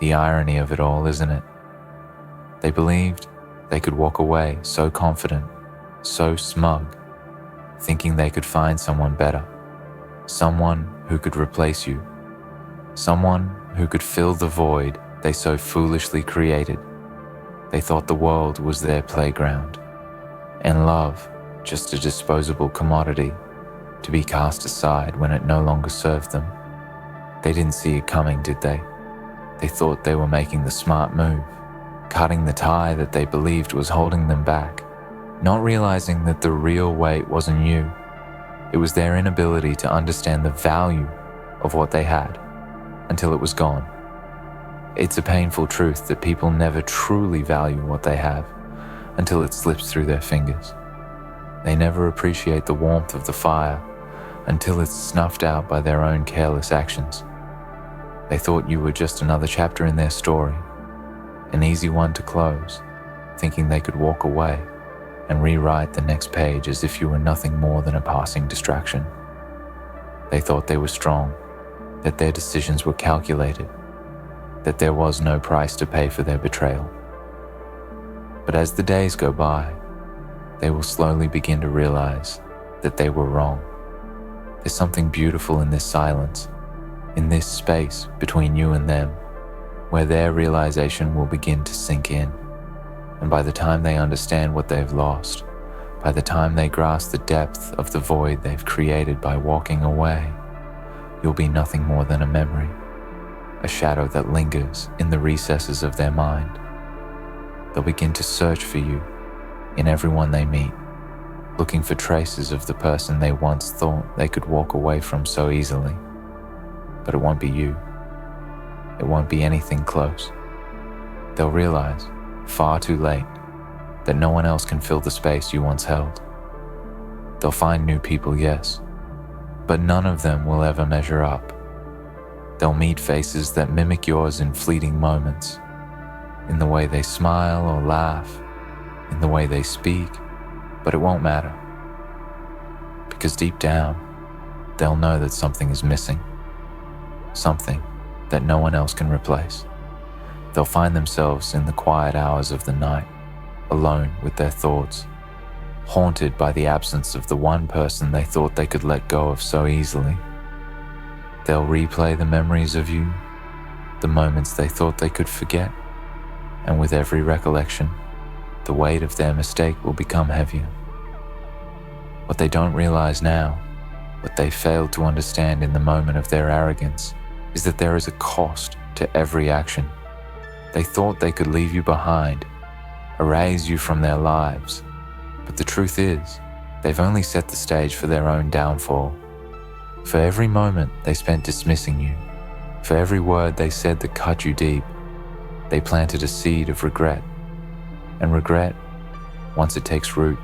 The irony of it all, isn't it? They believed they could walk away so confident, so smug, thinking they could find someone better, someone who could replace you, someone who could fill the void they so foolishly created. They thought the world was their playground, and love just a disposable commodity to be cast aside when it no longer served them. They didn't see it coming, did they? They thought they were making the smart move, cutting the tie that they believed was holding them back, not realizing that the real weight wasn't you. It was their inability to understand the value of what they had until it was gone. It's a painful truth that people never truly value what they have until it slips through their fingers. They never appreciate the warmth of the fire until it's snuffed out by their own careless actions. They thought you were just another chapter in their story, an easy one to close, thinking they could walk away and rewrite the next page as if you were nothing more than a passing distraction. They thought they were strong, that their decisions were calculated, that there was no price to pay for their betrayal. But as the days go by, they will slowly begin to realize that they were wrong. There's something beautiful in this silence, in this space between you and them, where their realization will begin to sink in. And by the time they understand what they've lost, by the time they grasp the depth of the void they've created by walking away, you'll be nothing more than a memory, a shadow that lingers in the recesses of their mind. They'll begin to search for you in everyone they meet, looking for traces of the person they once thought they could walk away from so easily. But it won't be you. It won't be anything close. They'll realize, far too late, that no one else can fill the space you once held. They'll find new people, yes, but none of them will ever measure up. They'll meet faces that mimic yours in fleeting moments, in the way they smile or laugh, in the way they speak, but it won't matter. Because deep down, they'll know that something is missing, something that no one else can replace. They'll find themselves in the quiet hours of the night, alone with their thoughts, haunted by the absence of the one person they thought they could let go of so easily. They'll replay the memories of you, the moments they thought they could forget, and with every recollection, the weight of their mistake will become heavier. What they don't realize now, what they failed to understand in the moment of their arrogance, is that there is a cost to every action. They thought they could leave you behind, erase you from their lives, but the truth is, they've only set the stage for their own downfall. For every moment they spent dismissing you, for every word they said that cut you deep, they planted a seed of regret. And regret, once it takes root,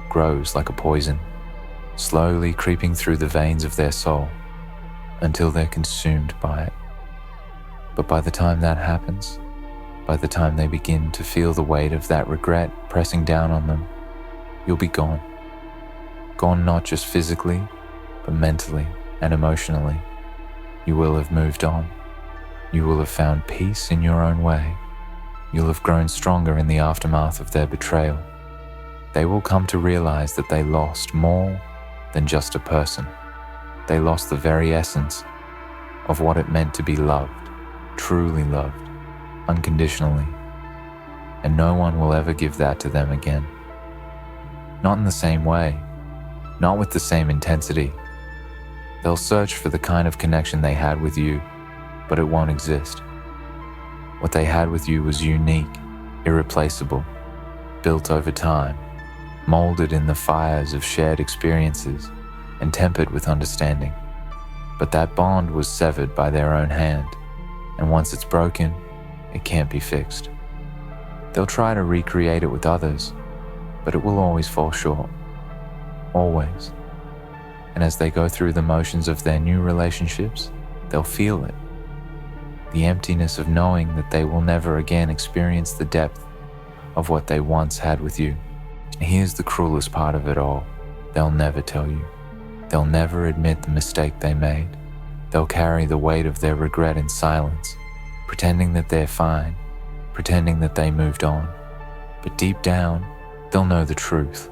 grows like a poison, slowly creeping through the veins of their soul until they're consumed by it. But by the time that happens, by the time they begin to feel the weight of that regret pressing down on them, you'll be gone. Gone not just physically, but mentally and emotionally. You will have moved on. You will have found peace in your own way. You'll have grown stronger in the aftermath of their betrayal. They will come to realize that they lost more than just a person. They lost the very essence of what it meant to be loved, truly loved, unconditionally. And no one will ever give that to them again. Not in the same way, not with the same intensity. They'll search for the kind of connection they had with you, but it won't exist. What they had with you was unique, irreplaceable, built over time, molded in the fires of shared experiences and tempered with understanding. But that bond was severed by their own hand, and once it's broken, it can't be fixed. They'll try to recreate it with others, but it will always fall short. Always. And as they go through the motions of their new relationships, they'll feel it. The emptiness of knowing that they will never again experience the depth of what they once had with you. And here's the cruelest part of it all. They'll never tell you. They'll never admit the mistake they made. They'll carry the weight of their regret in silence, pretending that they're fine, pretending that they moved on. But deep down, they'll know the truth.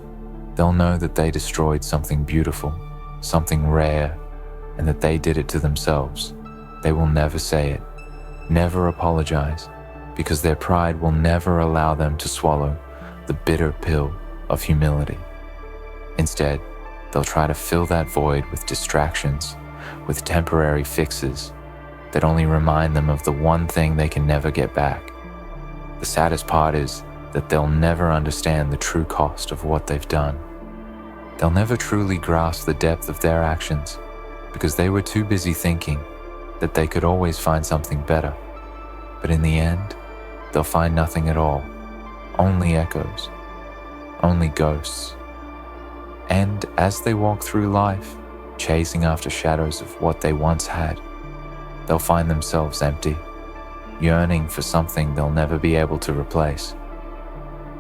They'll know that they destroyed something beautiful, something rare, and that they did it to themselves. They will never say it, never apologize, because their pride will never allow them to swallow the bitter pill of humility. Instead, they'll try to fill that void with distractions, with temporary fixes that only remind them of the one thing they can never get back. The saddest part is that they'll never understand the true cost of what they've done. They'll never truly grasp the depth of their actions because they were too busy thinking that they could always find something better. But in the end, they'll find nothing at all, only echoes, only ghosts. And as they walk through life, chasing after shadows of what they once had, they'll find themselves empty, yearning for something they'll never be able to replace.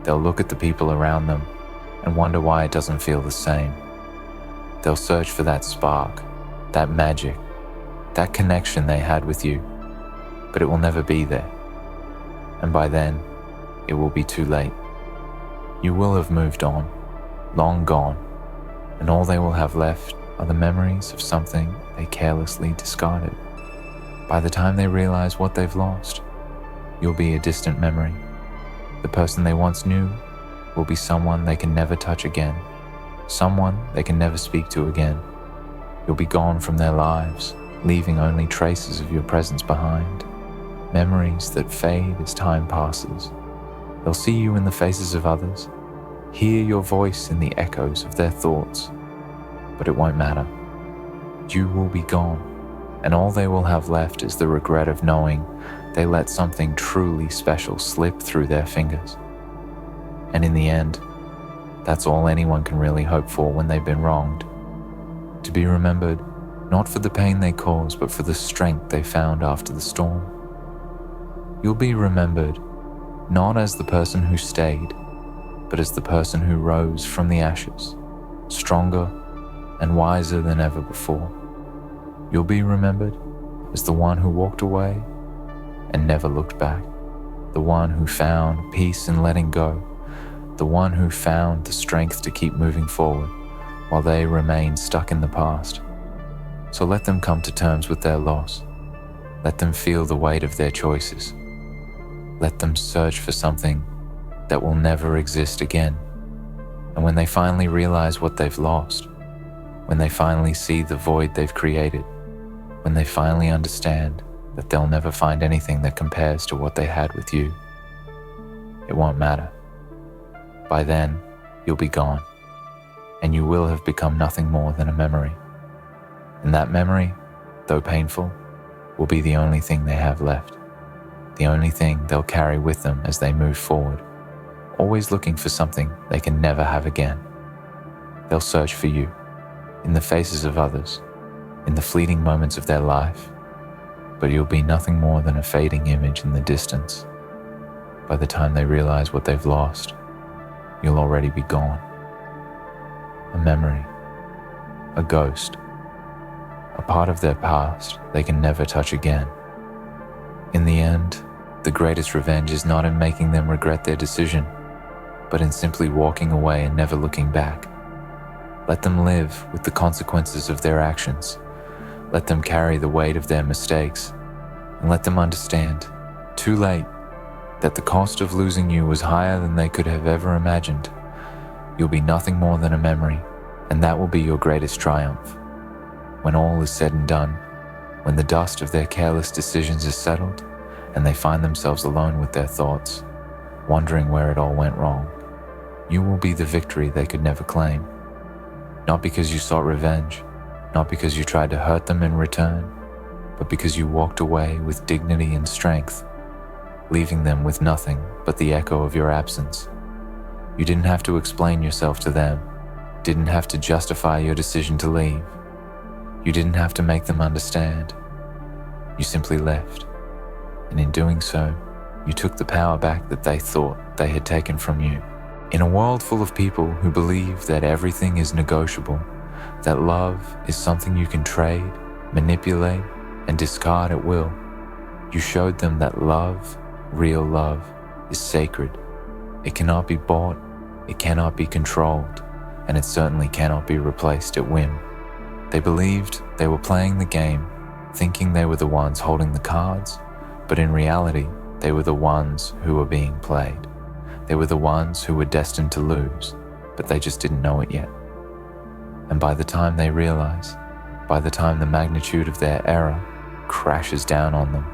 They'll look at the people around them and wonder why it doesn't feel the same. They'll search for that spark, that magic, that connection they had with you, but it will never be there. And by then, it will be too late. You will have moved on, long gone, and all they will have left are the memories of something they carelessly discarded. By the time they realize what they've lost, you'll be a distant memory. The person they once knew will be someone they can never touch again, someone they can never speak to again. You'll be gone from their lives, leaving only traces of your presence behind, memories that fade as time passes. They'll see you in the faces of others, hear your voice in the echoes of their thoughts, but it won't matter. You will be gone, and all they will have left is the regret of knowing they let something truly special slip through their fingers. And in the end, that's all anyone can really hope for when they've been wronged. To be remembered, not for the pain they caused, but for the strength they found after the storm. You'll be remembered not as the person who stayed, but as the person who rose from the ashes, stronger and wiser than ever before. You'll be remembered as the one who walked away and never looked back, the one who found peace in letting go, the one who found the strength to keep moving forward while they remain stuck in the past. So let them come to terms with their loss. Let them feel the weight of their choices. Let them search for something that will never exist again. And when they finally realize what they've lost, when they finally see the void they've created, when they finally understand that they'll never find anything that compares to what they had with you, it won't matter. By then, you'll be gone, and you will have become nothing more than a memory. And that memory, though painful, will be the only thing they have left, the only thing they'll carry with them as they move forward, always looking for something they can never have again. They'll search for you, in the faces of others, in the fleeting moments of their life, but you'll be nothing more than a fading image in the distance. By the time they realize what they've lost, you'll already be gone. A memory, a ghost, a part of their past they can never touch again. In the end, the greatest revenge is not in making them regret their decision, but in simply walking away and never looking back. Let them live with the consequences of their actions. Let them carry the weight of their mistakes, and let them understand, too late, that the cost of losing you was higher than they could have ever imagined. You'll be nothing more than a memory, and that will be your greatest triumph. When all is said and done, when the dust of their careless decisions is settled, and they find themselves alone with their thoughts, wondering where it all went wrong, you will be the victory they could never claim. Not because you sought revenge, not because you tried to hurt them in return, but because you walked away with dignity and strength, leaving them with nothing but the echo of your absence. You didn't have to explain yourself to them, didn't have to justify your decision to leave. You didn't have to make them understand. You simply left, and in doing so, you took the power back that they thought they had taken from you. In a world full of people who believe that everything is negotiable, that love is something you can trade, manipulate, and discard at will, You showed them that love, real love, is sacred. It cannot be bought, it cannot be controlled, and it certainly cannot be replaced at whim. They believed they were playing the game, thinking they were the ones holding the cards, but in reality, they were the ones who were being played. They were the ones who were destined to lose, but they just didn't know it yet. And by the time they realize, by the time the magnitude of their error crashes down on them,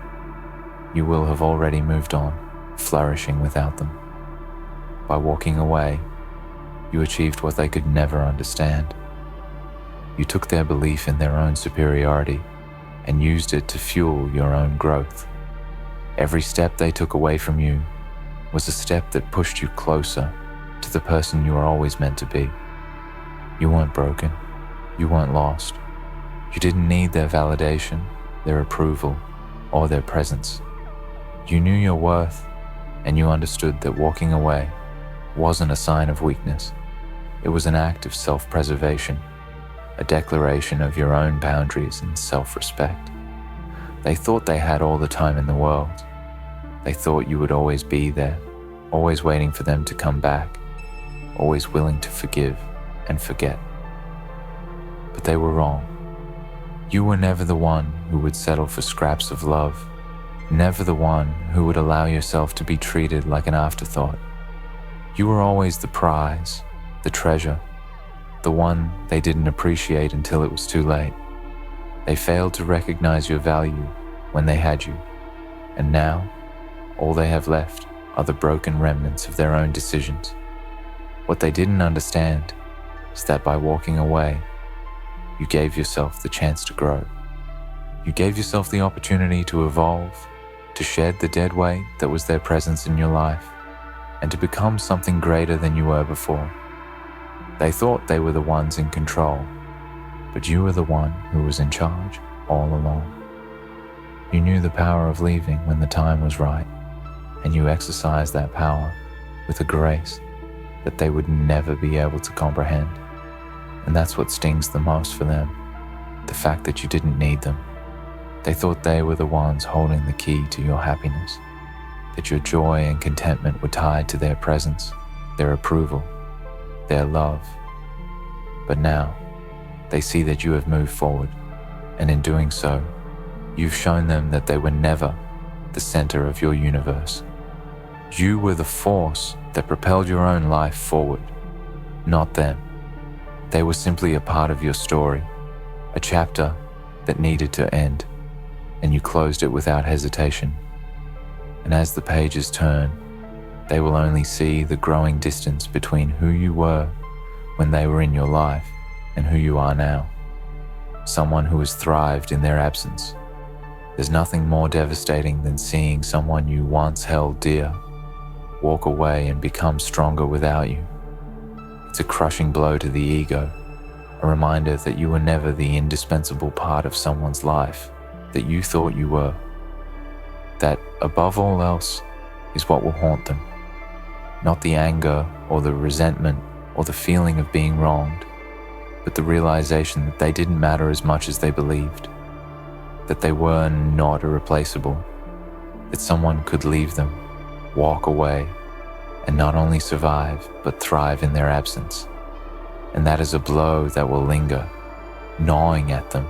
you will have already moved on, flourishing without them. By walking away, you achieved what they could never understand. You took their belief in their own superiority and used it to fuel your own growth. Every step they took away from you was a step that pushed you closer to the person you were always meant to be. You weren't broken. You weren't lost. You didn't need their validation, their approval, or their presence. You knew your worth, and you understood that walking away wasn't a sign of weakness. It was an act of self-preservation, a declaration of your own boundaries and self-respect. They thought they had all the time in the world. They thought you would always be there, always waiting for them to come back, always willing to forgive and forget. But they were wrong. You were never the one who would settle for scraps of love, never the one who would allow yourself to be treated like an afterthought. You were always the prize, the treasure, the one they didn't appreciate until it was too late. They failed to recognize your value when they had you, and now all they have left are the broken remnants of their own decisions. What they didn't understand is that by walking away, you gave yourself the chance to grow. You gave yourself the opportunity to evolve, to shed the dead weight that was their presence in your life, and to become something greater than you were before. They thought they were the ones in control, but you were the one who was in charge all along. You knew the power of leaving when the time was right, and you exercised that power with a grace that they would never be able to comprehend. And that's what stings the most for them, the fact that you didn't need them. They thought they were the ones holding the key to your happiness, that your joy and contentment were tied to their presence, their approval, their love. But now, they see that you have moved forward, and in doing so, you've shown them that they were never the center of your universe. You were the force that propelled your own life forward, not them. They were simply a part of your story, a chapter that needed to end, and you closed it without hesitation. And as the pages turn, they will only see the growing distance between who you were when they were in your life and who you are now. Someone who has thrived in their absence. There's nothing more devastating than seeing someone you once held dear walk away and become stronger without you. It's a crushing blow to the ego, a reminder that you were never the indispensable part of someone's life that you thought you were. That, above all else, is what will haunt them. Not the anger or the resentment or the feeling of being wronged, but the realization that they didn't matter as much as they believed, that they were not irreplaceable, that someone could leave them, walk away, and not only survive, but thrive in their absence. And that is a blow that will linger, gnawing at them,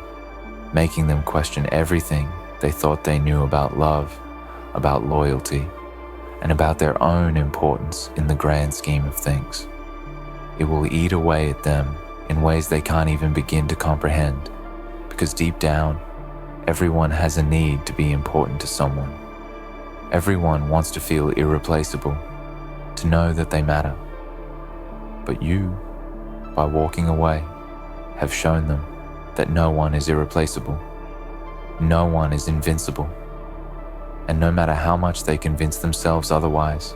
making them question everything they thought they knew about love, about loyalty, and about their own importance in the grand scheme of things. It will eat away at them in ways they can't even begin to comprehend, because deep down, everyone has a need to be important to someone. Everyone wants to feel irreplaceable, to know that they matter. But you, by walking away, have shown them that no one is irreplaceable. No one is invincible. And no matter how much they convince themselves otherwise,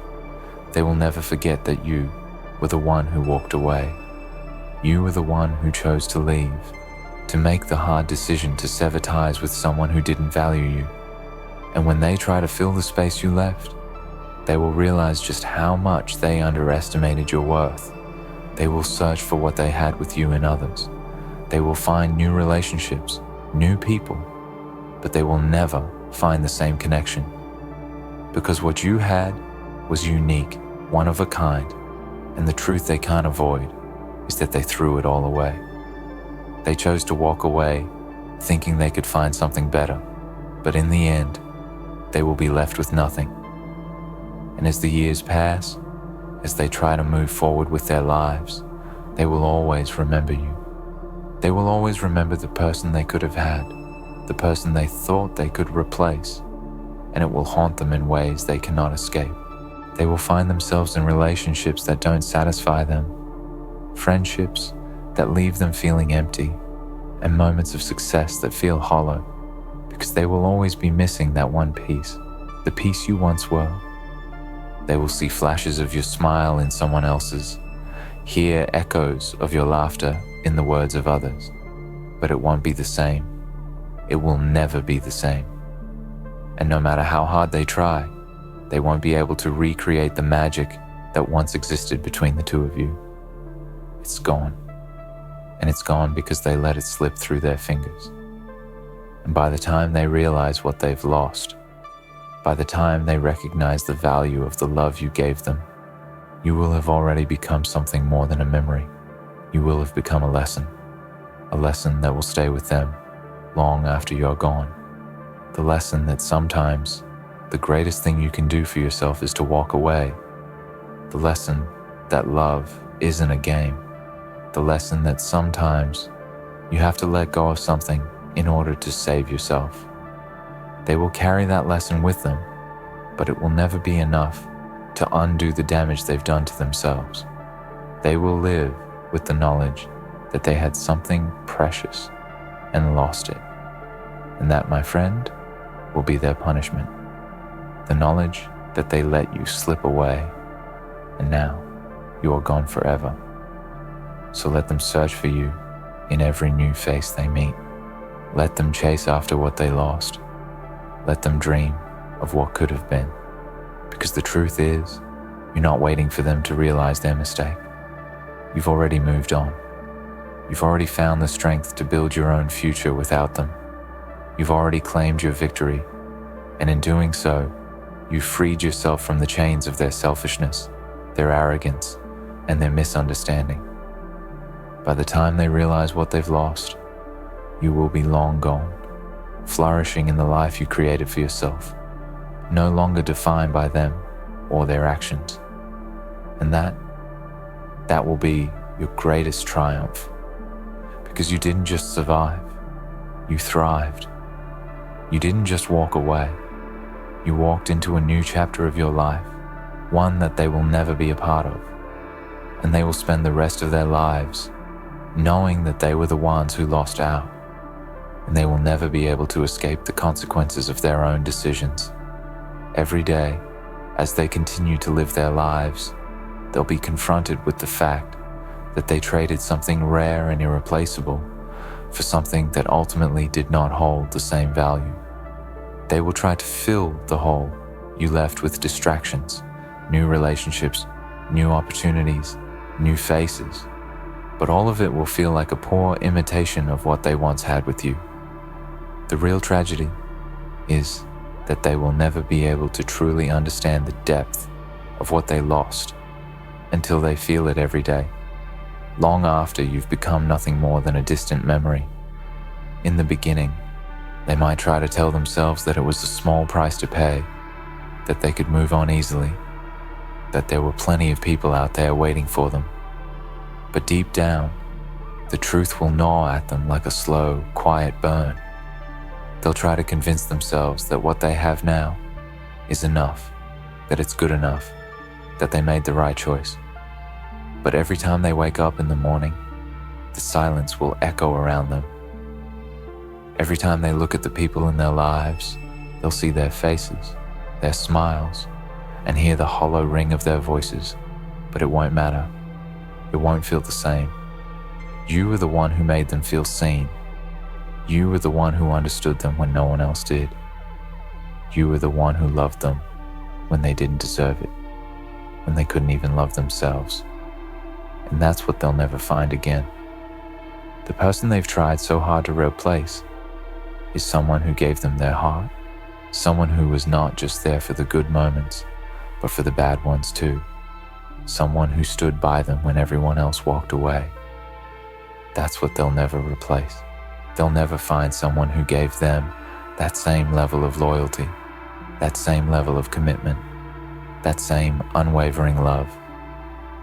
they will never forget that you were the one who walked away. You were the one who chose to leave, to make the hard decision to sever ties with someone who didn't value you. And when they try to fill the space you left, they will realize just how much they underestimated your worth. They will search for what they had with you in others. They will find new relationships, new people, but they will never find the same connection. Because what you had was unique, one of a kind, and the truth they can't avoid is that they threw it all away. They chose to walk away thinking they could find something better, but in the end, they will be left with nothing. And as the years pass, as they try to move forward with their lives, they will always remember you. They will always remember the person they could have had, the person they thought they could replace, and it will haunt them in ways they cannot escape. They will find themselves in relationships that don't satisfy them, friendships that leave them feeling empty, and moments of success that feel hollow, because they will always be missing that one piece, the piece you once were. They will see flashes of your smile in someone else's, hear echoes of your laughter in the words of others, but it won't be the same. It will never be the same. And no matter how hard they try, they won't be able to recreate the magic that once existed between the two of you. It's gone. And it's gone because they let it slip through their fingers. And by the time they realize what they've lost, by the time they recognize the value of the love you gave them, you will have already become something more than a memory. You will have become a lesson that will stay with them long after you're gone. The lesson that sometimes the greatest thing you can do for yourself is to walk away. The lesson that love isn't a game. The lesson that sometimes you have to let go of something in order to save yourself. They will carry that lesson with them, but it will never be enough to undo the damage they've done to themselves. They will live with the knowledge that they had something precious and lost it. And that, my friend, will be their punishment. The knowledge that they let you slip away, and now you are gone forever. So let them search for you in every new face they meet. Let them chase after what they lost. Let them dream of what could have been. Because the truth is, you're not waiting for them to realize their mistake. You've already moved on. You've already found the strength to build your own future without them. You've already claimed your victory, and in doing so, you've freed yourself from the chains of their selfishness, their arrogance, and their misunderstanding. By the time they realize what they've lost, you will be long gone, flourishing in the life you created for yourself, no longer defined by them or their actions. And that will be your greatest triumph, because you didn't just survive, you thrived. You didn't just walk away, you walked into a new chapter of your life, one that they will never be a part of, and they will spend the rest of their lives knowing that they were the ones who lost out, and they will never be able to escape the consequences of their own decisions. Every day, as they continue to live their lives, they'll be confronted with the fact that they traded something rare and irreplaceable for something that ultimately did not hold the same value. They will try to fill the hole you left with distractions, new relationships, new opportunities, new faces, but all of it will feel like a poor imitation of what they once had with you. The real tragedy is that they will never be able to truly understand the depth of what they lost until they feel it every day, long after you've become nothing more than a distant memory. In the beginning, they might try to tell themselves that it was a small price to pay, that they could move on easily, that there were plenty of people out there waiting for them. But deep down, the truth will gnaw at them like a slow, quiet burn. They'll try to convince themselves that what they have now is enough, that it's good enough, that they made the right choice. But every time they wake up in the morning, the silence will echo around them. Every time they look at the people in their lives, they'll see their faces, their smiles, and hear the hollow ring of their voices, but it won't matter. It won't feel the same. You were the one who made them feel seen. You were the one who understood them when no one else did. You were the one who loved them when they didn't deserve it, when they couldn't even love themselves. And that's what they'll never find again. The person they've tried so hard to replace is someone who gave them their heart, someone who was not just there for the good moments, but for the bad ones too, someone who stood by them when everyone else walked away. That's what they'll never replace. They'll never find someone who gave them that same level of loyalty, that same level of commitment, that same unwavering love.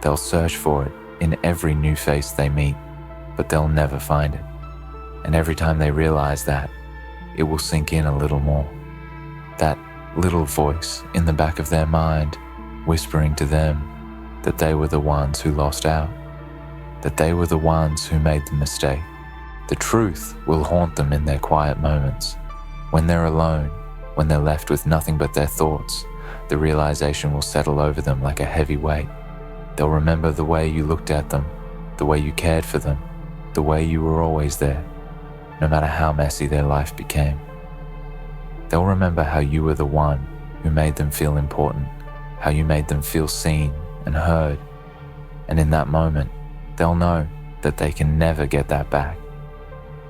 They'll search for it in every new face they meet, but they'll never find it. And every time they realize that, it will sink in a little more. That little voice in the back of their mind whispering to them that they were the ones who lost out, that they were the ones who made the mistake. The truth will haunt them in their quiet moments. When they're alone, when they're left with nothing but their thoughts, the realization will settle over them like a heavy weight. They'll remember the way you looked at them, the way you cared for them, the way you were always there, no matter how messy their life became. They'll remember how you were the one who made them feel important, how you made them feel seen and heard. And in that moment, they'll know that they can never get that back.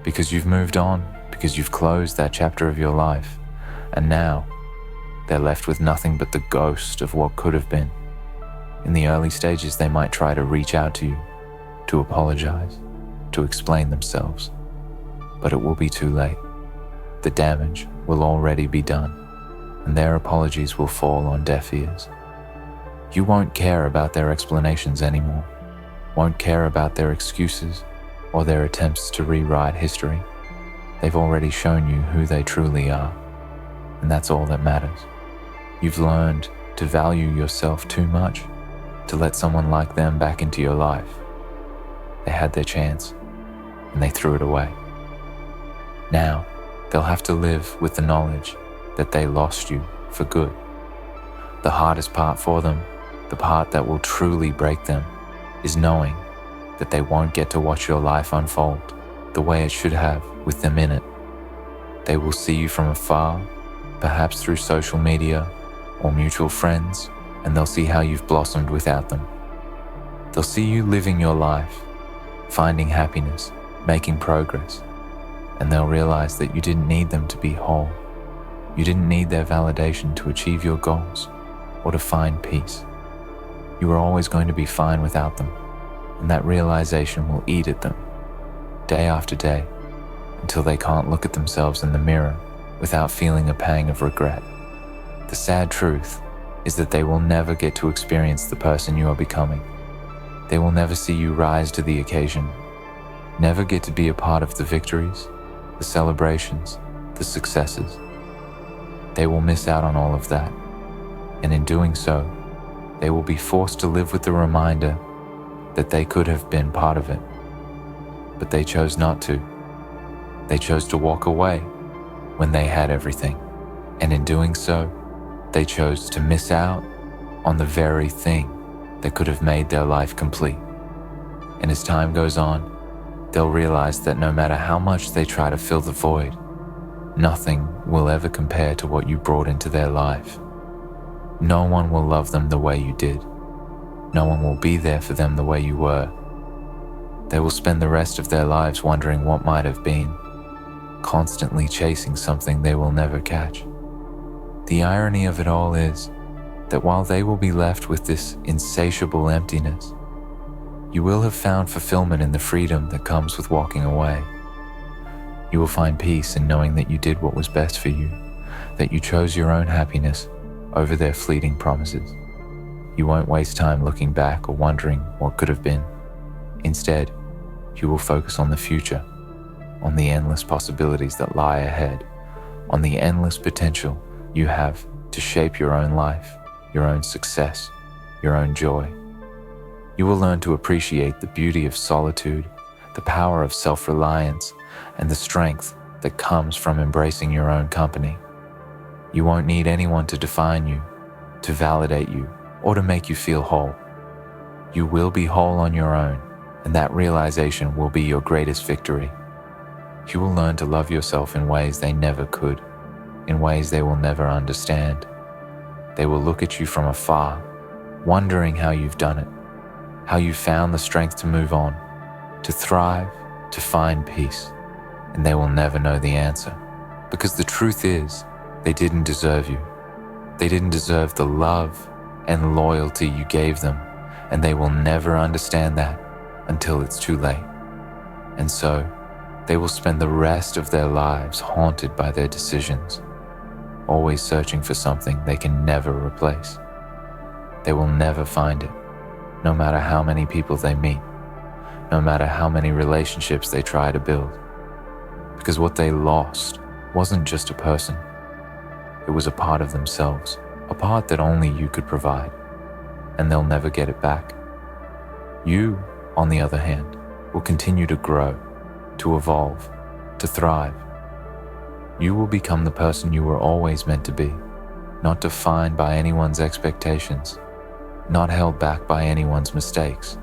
Because you've moved on, because you've closed that chapter of your life, and now they're left with nothing but the ghost of what could have been. In the early stages, they might try to reach out to you, to apologize, to explain themselves, but it will be too late. The damage will already be done, and their apologies will fall on deaf ears. You won't care about their explanations anymore, won't care about their excuses or their attempts to rewrite history. They've already shown you who they truly are, and that's all that matters. You've learned to value yourself too much to let someone like them back into your life. They had their chance, and they threw it away. Now, they'll have to live with the knowledge that they lost you for good. The hardest part for them, the part that will truly break them, is knowing that they won't get to watch your life unfold the way it should have with them in it. They will see you from afar, perhaps through social media or mutual friends, and they'll see how you've blossomed without them. They'll see you living your life, finding happiness, making progress, and they'll realize that you didn't need them to be whole. You didn't need their validation to achieve your goals or to find peace. You were always going to be fine without them, and that realization will eat at them day after day until they can't look at themselves in the mirror without feeling a pang of regret. The sad truth is that they will never get to experience the person you are becoming. They will never see you rise to the occasion, never get to be a part of the victories, the celebrations, the successes. They will miss out on all of that, and in doing so, they will be forced to live with the reminder that they could have been part of it, but they chose not to. They chose to walk away when they had everything, and in doing so, they chose to miss out on the very thing that could have made their life complete. And as time goes on, they'll realize that no matter how much they try to fill the void, nothing will ever compare to what you brought into their life. No one will love them the way you did. No one will be there for them the way you were. They will spend the rest of their lives wondering what might have been, constantly chasing something they will never catch. The irony of it all is that while they will be left with this insatiable emptiness, you will have found fulfillment in the freedom that comes with walking away. You will find peace in knowing that you did what was best for you, that you chose your own happiness over their fleeting promises. You won't waste time looking back or wondering what could have been. Instead, you will focus on the future, on the endless possibilities that lie ahead, on the endless potential you have to shape your own life, your own success, your own joy. You will learn to appreciate the beauty of solitude, the power of self-reliance, and the strength that comes from embracing your own company. You won't need anyone to define you, to validate you, or to make you feel whole. You will be whole on your own, and that realization will be your greatest victory. You will learn to love yourself in ways they never could, in ways they will never understand. They will look at you from afar, wondering how you've done it, how you found the strength to move on, to thrive, to find peace, and they will never know the answer. Because the truth is, they didn't deserve you. They didn't deserve the love and loyalty you gave them, and they will never understand that until it's too late. And so, they will spend the rest of their lives haunted by their decisions, always searching for something they can never replace. They will never find it, no matter how many people they meet, no matter how many relationships they try to build. Because what they lost wasn't just a person. It was a part of themselves, a part that only you could provide, and they'll never get it back. You, on the other hand, will continue to grow, to evolve, to thrive. You will become the person you were always meant to be, not defined by anyone's expectations, not held back by anyone's mistakes.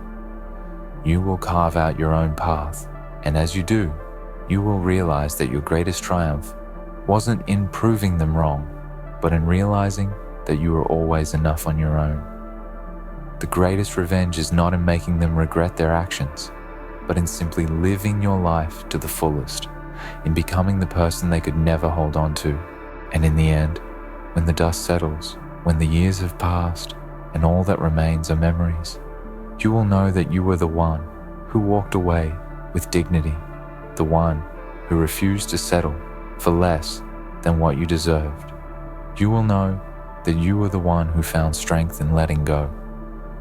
You will carve out your own path, and as you do, you will realize that your greatest triumph wasn't in proving them wrong, but in realizing that you were always enough on your own. The greatest revenge is not in making them regret their actions, but in simply living your life to the fullest, in becoming the person they could never hold on to. And in the end, when the dust settles, when the years have passed, and all that remains are memories, you will know that you were the one who walked away with dignity, the one who refused to settle for less than what you deserved. You will know that you were the one who found strength in letting go,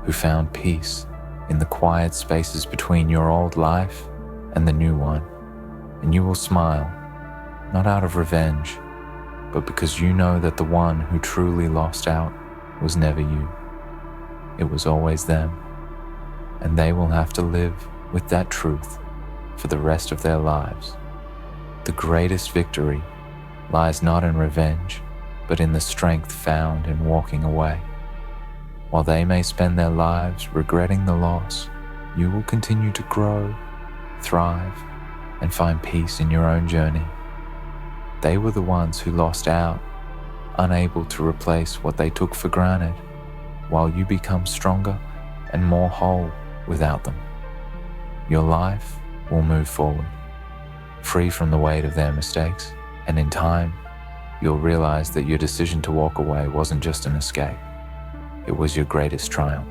who found peace in the quiet spaces between your old life and the new one. And you will smile, not out of revenge, but because you know that the one who truly lost out was never you. It was always them, and they will have to live with that truth for the rest of their lives. The greatest victory lies not in revenge, but in the strength found in walking away. While they may spend their lives regretting the loss, you will continue to grow, thrive, and find peace in your own journey. They were the ones who lost out, unable to replace what they took for granted, while you become stronger and more whole without them. Your life will move forward, free from the weight of their mistakes, and in time, you'll realize that your decision to walk away wasn't just an escape. It was your greatest triumph.